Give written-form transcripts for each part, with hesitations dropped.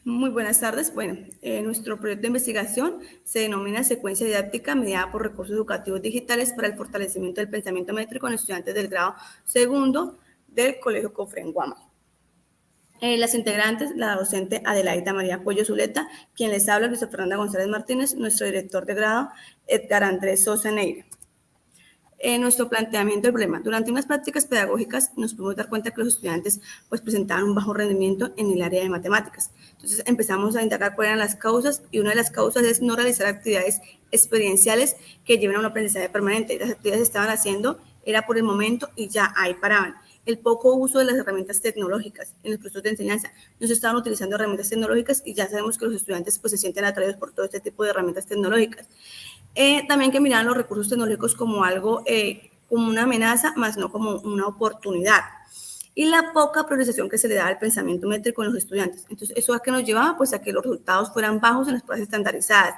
Muy buenas tardes. Bueno, nuestro proyecto de investigación se denomina Secuencia Didáctica Mediada por Recursos Educativos Digitales para el Fortalecimiento del Pensamiento Métrico en Estudiantes del grado segundo del Colegio Cofré Guama. Las integrantes, la docente Adelaida María Cuello Zuleta, quien les habla, Luisa Fernanda González Martínez, nuestro director de grado, Edgar Andrés Sosa Neira. Nuestro planteamiento del problema. Durante unas prácticas pedagógicas nos pudimos dar cuenta que los estudiantes pues, presentaban un bajo rendimiento en el área de matemáticas. Entonces empezamos a indagar cuáles eran las causas y una de las causas es no realizar actividades experienciales que lleven a un aprendizaje permanente. Las actividades que estaban haciendo era por el momento y ya ahí paraban. El poco uso de las herramientas tecnológicas en los procesos de enseñanza. No se estaban utilizando herramientas tecnológicas y ya sabemos que los estudiantes pues, se sienten atraídos por todo este tipo de herramientas tecnológicas. También que miraban los recursos tecnológicos como algo, como una amenaza, más no como una oportunidad. Y la poca priorización que se le da al pensamiento métrico en los estudiantes. Entonces, ¿eso a qué nos llevaba? Pues a que los resultados fueran bajos en las pruebas estandarizadas,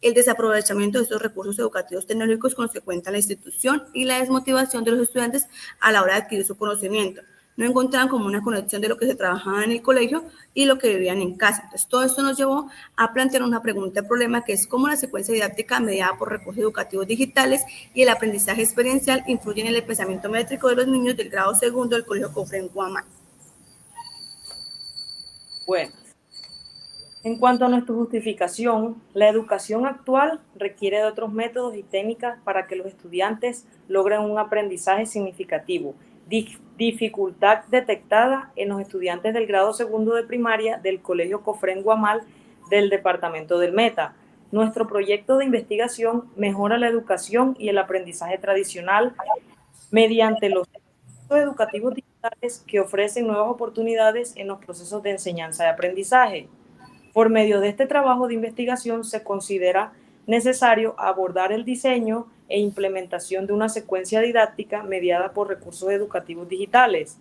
el desaprovechamiento de estos recursos educativos tecnológicos con los que cuenta la institución y la desmotivación de los estudiantes a la hora de adquirir su conocimiento. No encontraban como una conexión de lo que se trabajaba en el colegio y lo que vivían en casa. Entonces, todo esto nos llevó a plantear una pregunta de problema que es cómo la secuencia didáctica mediada por recursos educativos digitales y el aprendizaje experiencial influyen en el pensamiento métrico de los niños del grado segundo del Colegio Cofre en Guamán. Bueno, en cuanto a nuestra justificación, la educación actual requiere de otros métodos y técnicas para que los estudiantes logren un aprendizaje significativo. Dificultad detectada en los estudiantes del grado segundo de primaria del Colegio Cofré en Guamal del departamento del Meta. Nuestro proyecto de investigación mejora la educación y el aprendizaje tradicional mediante los educativos digitales que ofrecen nuevas oportunidades en los procesos de enseñanza y aprendizaje. Por medio de este trabajo de investigación se considera necesario abordar el diseño e implementación de una secuencia didáctica mediada por recursos educativos digitales.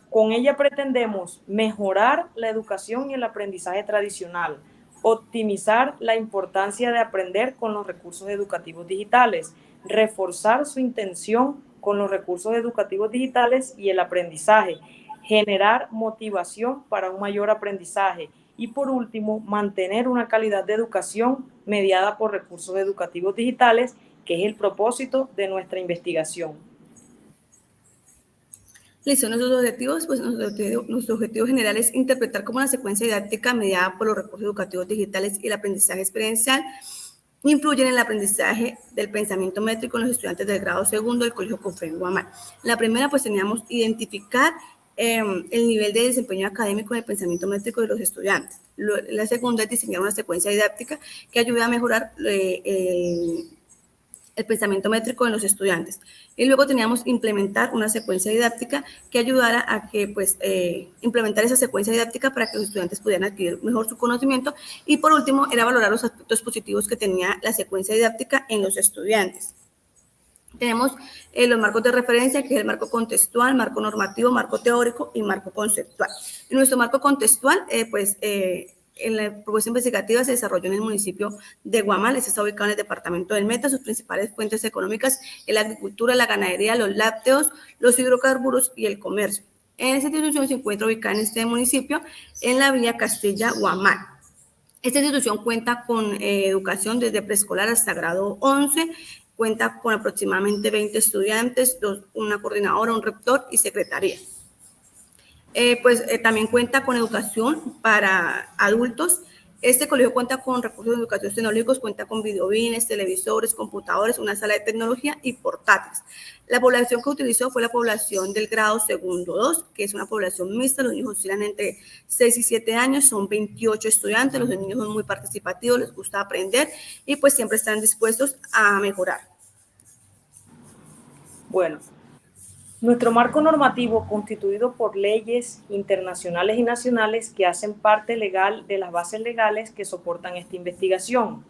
Con ella pretendemos mejorar la educación y el aprendizaje tradicional, optimizar la importancia de aprender con los recursos educativos digitales, reforzar su intención con los recursos educativos digitales y el aprendizaje, generar motivación para un mayor aprendizaje y, por último, mantener una calidad de educación mediada por recursos educativos digitales, que es el propósito de nuestra investigación. Listo, nuestro objetivo general es interpretar cómo la secuencia didáctica mediada por los recursos educativos digitales y el aprendizaje experiencial influyen en el aprendizaje del pensamiento métrico en los estudiantes del grado segundo del Colegio Cofré en Guamán. La primera, pues teníamos identificar el nivel de desempeño académico en el pensamiento métrico de los estudiantes. La segunda es diseñar una secuencia didáctica que ayude a mejorar el pensamiento métrico en los estudiantes. Y luego teníamos implementar una secuencia didáctica que ayudara a que, pues, implementar esa secuencia didáctica para que los estudiantes pudieran adquirir mejor su conocimiento. Y por último, era valorar los aspectos positivos que tenía la secuencia didáctica en los estudiantes. Tenemos los marcos de referencia, que es el marco contextual, marco normativo, marco teórico y marco conceptual. En nuestro marco contextual, en la propuesta investigativa se desarrolló en el municipio de Guamal, está ubicado en el departamento del Meta. Sus principales fuentes económicas es la agricultura, la ganadería, los lácteos, los hidrocarburos y el comercio. En esta institución se encuentra ubicada en este municipio, en la vía Castilla-Guamal. Esta institución cuenta con educación desde preescolar hasta grado 11, cuenta con aproximadamente 20 estudiantes, una coordinadora, un rector y secretaría. También cuenta con educación para adultos. Este colegio cuenta con recursos educativos tecnológicos, cuenta con videobines, televisores, computadores, una sala de tecnología y portátiles. La población que utilizó fue la población del grado segundo 2, que es una población mixta. Los niños oscilan entre 6 y 7 años, son 28 estudiantes. Los niños son muy participativos, les gusta aprender y pues siempre están dispuestos a mejorar. Bueno, nuestro marco normativo, constituido por leyes internacionales y nacionales que hacen parte legal de las bases legales que soportan esta investigación.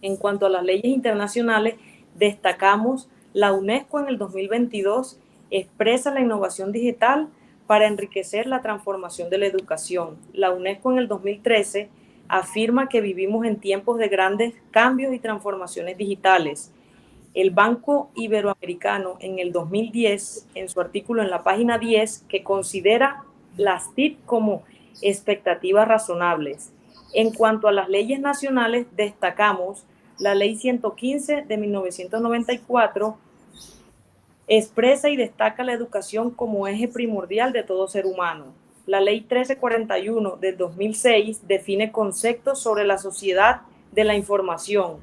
En cuanto a las leyes internacionales, destacamos la UNESCO en el 2022 expresa la innovación digital para enriquecer la transformación de la educación. La UNESCO en el 2013 afirma que vivimos en tiempos de grandes cambios y transformaciones digitales. El Banco Iberoamericano en el 2010, en su artículo en la página 10, que considera las TIC como expectativas razonables. En cuanto a las leyes nacionales, destacamos la Ley 115 de 1994, expresa y destaca la educación como eje primordial de todo ser humano. La Ley 1341 del 2006 define conceptos sobre la sociedad de la información.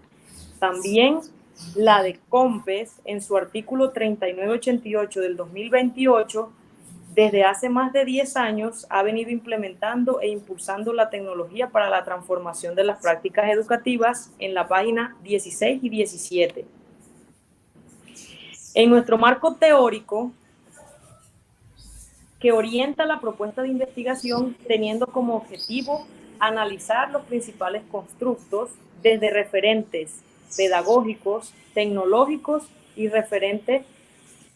También la de COMPES, en su artículo 3988 del 2028, desde hace más de 10 años ha venido implementando e impulsando la tecnología para la transformación de las prácticas educativas en la página 16 y 17. En nuestro marco teórico, que orienta la propuesta de investigación teniendo como objetivo analizar los principales constructos desde referentes pedagógicos, tecnológicos y referente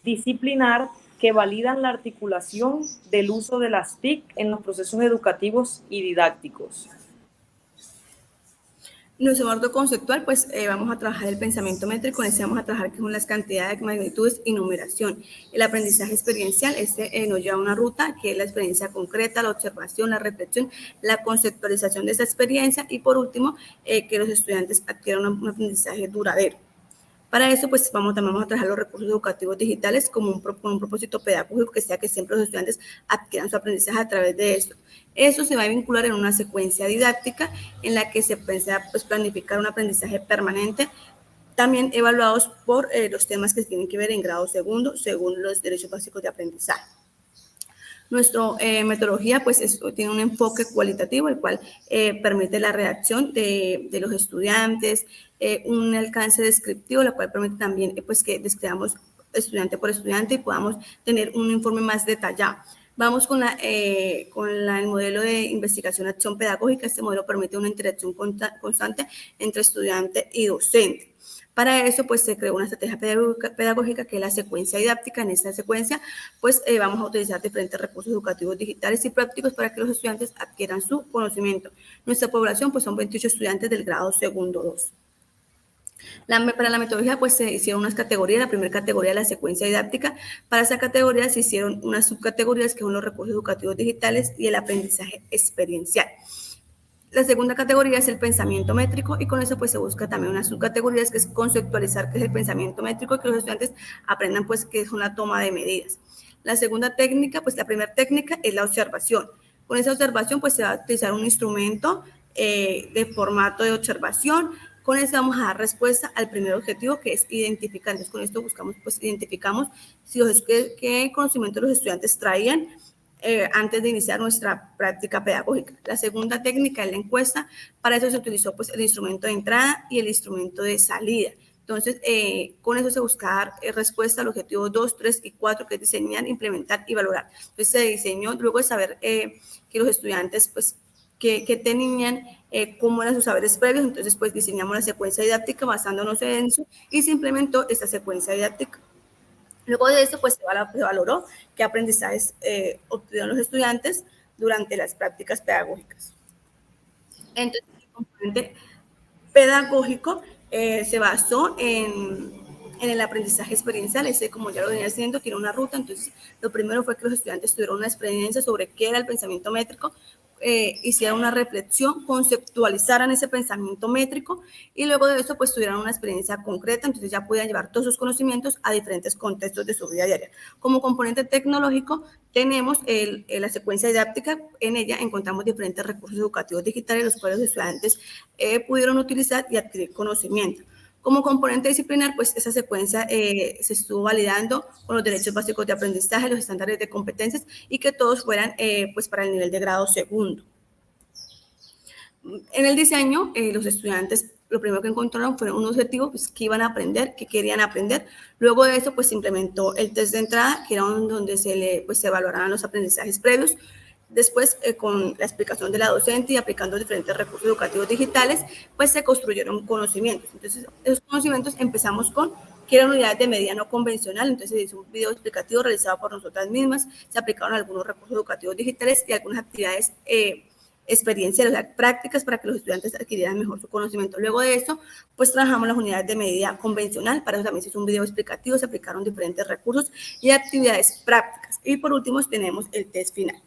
disciplinar que validan la articulación del uso de las TIC en los procesos educativos y didácticos. Nuestro marco conceptual, pues vamos a trabajar el pensamiento métrico, en este vamos a trabajar que son las cantidades, magnitudes y numeración. El aprendizaje experiencial, nos lleva a una ruta que es la experiencia concreta, la observación, la reflexión, la conceptualización de esa experiencia y por último, que los estudiantes adquieran un aprendizaje duradero. Para eso, pues también vamos a trabajar los recursos educativos digitales con un propósito pedagógico que sea que siempre los estudiantes adquieran su aprendizaje a través de esto. Eso se va a vincular en una secuencia didáctica en la que se piensa pues, planificar un aprendizaje permanente, también evaluados por los temas que tienen que ver en grado segundo, según los derechos básicos de aprendizaje. Nuestra metodología pues tiene un enfoque cualitativo, el cual permite la redacción de los estudiantes, un alcance descriptivo, la cual permite también pues que describamos estudiante por estudiante y podamos tener un informe más detallado. Vamos con el modelo de investigación acción pedagógica. Este modelo permite una interacción constante entre estudiante y docente. Para eso, pues, se creó una estrategia pedagógica que es la secuencia didáctica. En esta secuencia, pues, vamos a utilizar diferentes recursos educativos digitales y prácticos para que los estudiantes adquieran su conocimiento. Nuestra población, pues, son 28 estudiantes del grado segundo 2. Para la metodología, pues, se hicieron unas categorías. La primera categoría es la secuencia didáctica. Para esa categoría se hicieron unas subcategorías que son los recursos educativos digitales y el aprendizaje experiencial. La segunda categoría es el pensamiento métrico y con eso pues se busca también unas subcategorías que es conceptualizar qué es el pensamiento métrico y que los estudiantes aprendan pues qué es una toma de medidas. La segunda técnica, pues la primera técnica es la observación. Con esa observación pues se va a utilizar un instrumento de formato de observación. Con eso vamos a dar respuesta al primer objetivo que es identificar. Entonces con esto buscamos pues identificamos qué conocimiento los estudiantes traían antes de iniciar nuestra práctica pedagógica. La segunda técnica es la encuesta. Para eso se utilizó pues, el instrumento de entrada y el instrumento de salida. Entonces, con eso se busca dar respuesta al objetivo 2, 3 y 4, que es diseñar, implementar y valorar. Entonces, se diseñó, luego de saber que los estudiantes, pues, que tenían, cómo eran sus saberes previos, entonces, pues, diseñamos la secuencia didáctica basándonos en eso y se implementó esta secuencia didáctica. Luego de esto, pues se valoró qué aprendizajes obtuvieron los estudiantes durante las prácticas pedagógicas. Entonces, el componente pedagógico se basó en el aprendizaje experiencial. Ese, como ya lo venía haciendo, tiene una ruta. Entonces, lo primero fue que los estudiantes tuvieron una experiencia sobre qué era el pensamiento métrico, hicieran una reflexión, conceptualizaran ese pensamiento métrico y luego de eso pues tuvieran una experiencia concreta, entonces ya podían llevar todos sus conocimientos a diferentes contextos de su vida diaria. Como componente tecnológico tenemos la secuencia didáctica. En ella encontramos diferentes recursos educativos digitales los cuales los estudiantes pudieron utilizar y adquirir conocimiento. Como componente disciplinar, pues esa secuencia se estuvo validando con los derechos básicos de aprendizaje, los estándares de competencias y que todos fueran pues para el nivel de grado segundo. En el diseño, los estudiantes lo primero que encontraron fueron un objetivo pues, que iban a aprender, que querían aprender. Luego de eso, pues se implementó el test de entrada, que era donde se evaluaran los aprendizajes previos. Después, con la explicación de la docente y aplicando diferentes recursos educativos digitales, pues se construyeron conocimientos. Entonces, esos conocimientos empezamos con que eran unidades de medida no convencional. Entonces, se hizo un video explicativo realizado por nosotras mismas, se aplicaron algunos recursos educativos digitales y algunas actividades experienciales, o sea, prácticas para que los estudiantes adquirieran mejor su conocimiento. Luego de eso, pues trabajamos las unidades de medida convencional, para eso también se hizo un video explicativo, se aplicaron diferentes recursos y actividades prácticas. Y por último, tenemos el test final.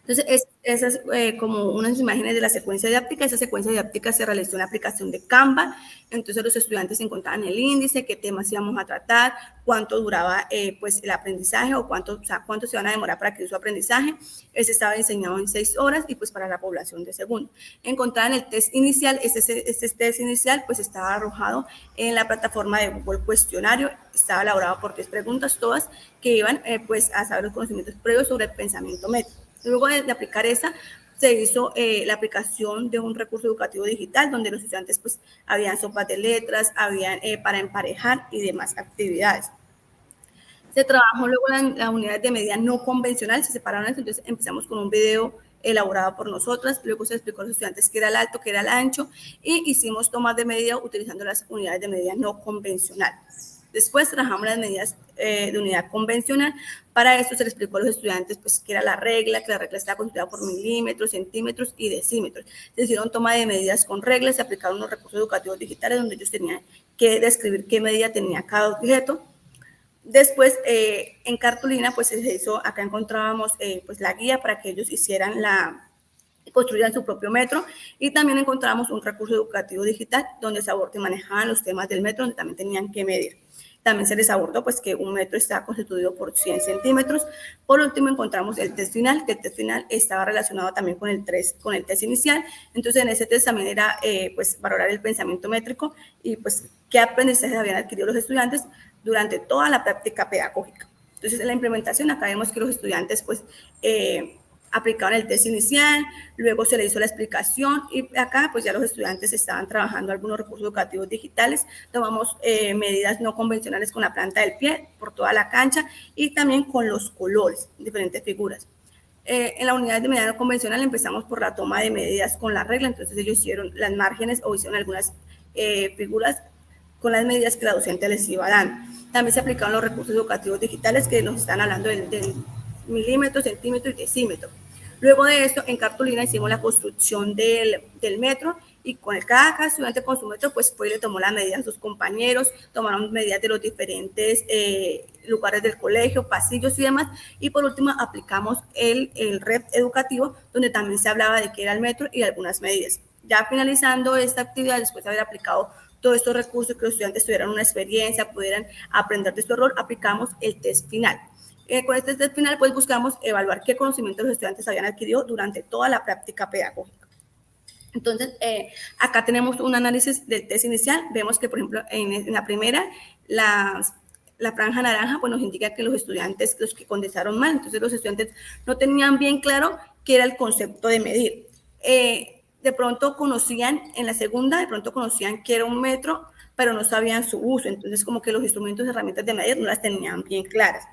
Entonces, esas como unas imágenes de la secuencia didáctica. Esa secuencia didáctica se realizó en la aplicación de Canva. Entonces, los estudiantes encontraban el índice, qué temas íbamos a tratar, cuánto duraba pues el aprendizaje o cuánto se van a demorar para que su aprendizaje. Ese estaba diseñado en 6 horas y pues para la población de segundo. Encontraban el test inicial. Este test inicial pues estaba arrojado en la plataforma de Google Cuestionario. Estaba elaborado por 3 preguntas, todas que iban pues a saber los conocimientos previos sobre el pensamiento métrico. Luego de aplicar esa, se hizo la aplicación de un recurso educativo digital donde los estudiantes pues habían sopas de letras, habían para emparejar y demás actividades. Se trabajó luego las unidades de medida no convencional, se separaron, entonces empezamos con un video elaborado por nosotras, luego se explicó a los estudiantes qué era el alto, qué era el ancho, y hicimos tomas de medida utilizando las unidades de medida no convencional. Después trabajamos las medidas de unidad convencional. Para esto se les explicó a los estudiantes pues, qué era la regla, que la regla estaba constituida por milímetros, centímetros y decímetros. Se hicieron toma de medidas con reglas, se aplicaron unos recursos educativos digitales donde ellos tenían que describir qué medida tenía cada objeto. Después, en cartulina, pues se hizo, acá encontrábamos pues la guía para que ellos hicieran construyan su propio metro, y también encontramos un recurso educativo digital donde se manejaban los temas del metro, donde también tenían que medir. También se les abordó pues que un metro está constituido por 100 centímetros. Por último encontramos el test final, que el test final estaba relacionado también con el test inicial. Entonces en ese test también era pues valorar el pensamiento métrico y pues qué aprendizajes habían adquirido los estudiantes durante toda la práctica pedagógica. Entonces en la implementación acá vemos que los estudiantes pues aplicaron el test inicial, luego se le hizo la explicación y acá pues ya los estudiantes estaban trabajando algunos recursos educativos digitales. Tomamos medidas no convencionales con la planta del pie por toda la cancha y también con los colores, diferentes figuras. En la unidad de medida no convencional empezamos por la toma de medidas con la regla, entonces ellos hicieron las márgenes o hicieron algunas figuras con las medidas que la docente les iba dando. También se aplicaron los recursos educativos digitales que nos están hablando del milímetro, centímetro y decímetro. Luego de esto, en cartulina hicimos la construcción del metro y con cada estudiante con su metro, pues fue y le tomó las medidas a sus compañeros, tomaron medidas de los diferentes lugares del colegio, pasillos y demás. Y por último, aplicamos el REP educativo, donde también se hablaba de qué era el metro y algunas medidas. Ya finalizando esta actividad, después de haber aplicado todos estos recursos, que los estudiantes tuvieran una experiencia, pudieran aprender de su error, aplicamos el test final. Con este test final, pues buscamos evaluar qué conocimientos los estudiantes habían adquirido durante toda la práctica pedagógica. Entonces, acá tenemos un análisis del test inicial. Vemos que, por ejemplo, en la primera, la franja naranja pues nos indica que los estudiantes, los que contestaron mal, entonces los estudiantes no tenían bien claro qué era el concepto de medir. De pronto conocían, en la segunda, de pronto conocían que era un metro, pero no sabían su uso. Entonces, como que los instrumentos y herramientas de medir no las tenían bien claras.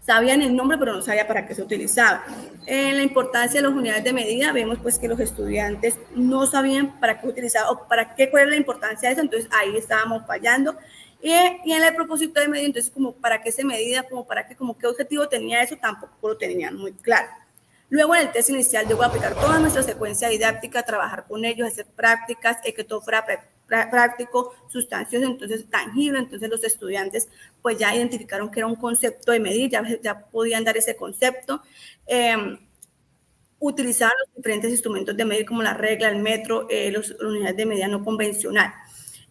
Sabían el nombre, pero no sabía para qué se utilizaba. En la importancia de las unidades de medida, vemos pues que los estudiantes no sabían para qué utilizaba o para qué, cuál era la importancia de eso, entonces ahí estábamos fallando. Y en el propósito de medir, entonces como para qué se medía, como para qué, como qué objetivo tenía eso, tampoco lo tenían muy claro. Luego en el test inicial yo voy a aplicar toda nuestra secuencia didáctica, trabajar con ellos, hacer prácticas, que todo fuera práctico, sustancioso, entonces tangible. Entonces los estudiantes pues ya identificaron que era un concepto de medir, ya podían dar ese concepto. Utilizaban los diferentes instrumentos de medir como la regla, el metro, las unidades de medida no convencional.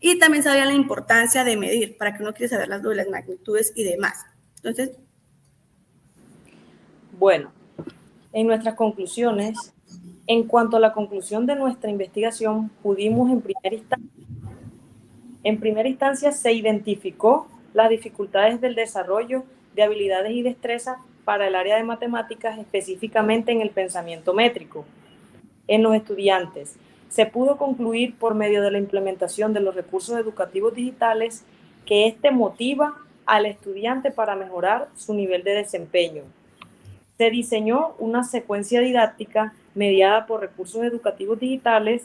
Y también sabían la importancia de medir, para que uno quiera saber las magnitudes y demás. Entonces, bueno, en nuestras conclusiones, en cuanto a la conclusión de nuestra investigación, pudimos en primera instancia se identificó las dificultades del desarrollo de habilidades y destrezas para el área de matemáticas, específicamente en el pensamiento métrico. En los estudiantes, se pudo concluir por medio de la implementación de los recursos educativos digitales que éste motiva al estudiante para mejorar su nivel de desempeño. Se diseñó una secuencia didáctica mediada por recursos educativos digitales.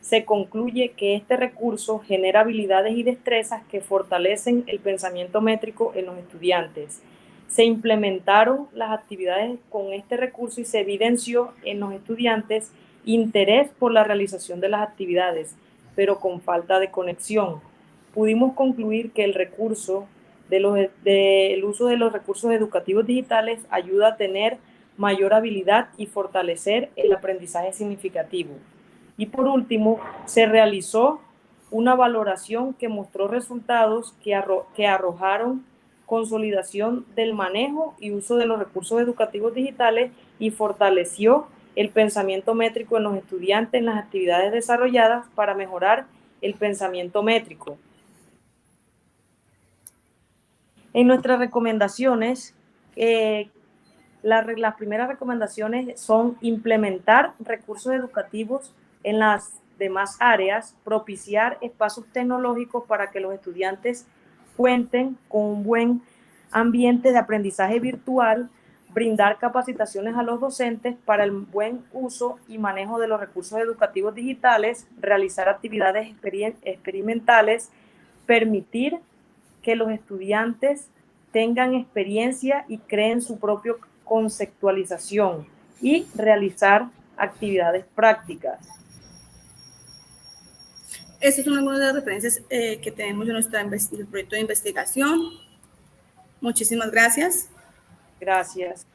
Se concluye que este recurso genera habilidades y destrezas que fortalecen el pensamiento métrico en los estudiantes. Se implementaron las actividades con este recurso y se evidenció en los estudiantes interés por la realización de las actividades, pero con falta de conexión. Pudimos concluir que el uso de los recursos educativos digitales ayuda a tener mayor habilidad y fortalecer el aprendizaje significativo. Y por último, se realizó una valoración que mostró resultados que arrojaron consolidación del manejo y uso de los recursos educativos digitales y fortaleció el pensamiento métrico en los estudiantes en las actividades desarrolladas para mejorar el pensamiento métrico. En nuestras recomendaciones, las primeras recomendaciones son implementar recursos educativos en las demás áreas, propiciar espacios tecnológicos para que los estudiantes cuenten con un buen ambiente de aprendizaje virtual, brindar capacitaciones a los docentes para el buen uso y manejo de los recursos educativos digitales, realizar actividades experimentales, permitir que los estudiantes tengan experiencia y creen su propia conceptualización y realizar actividades prácticas. Estas son algunas de las referencias que tenemos en nuestro proyecto de investigación. Muchísimas gracias. Gracias.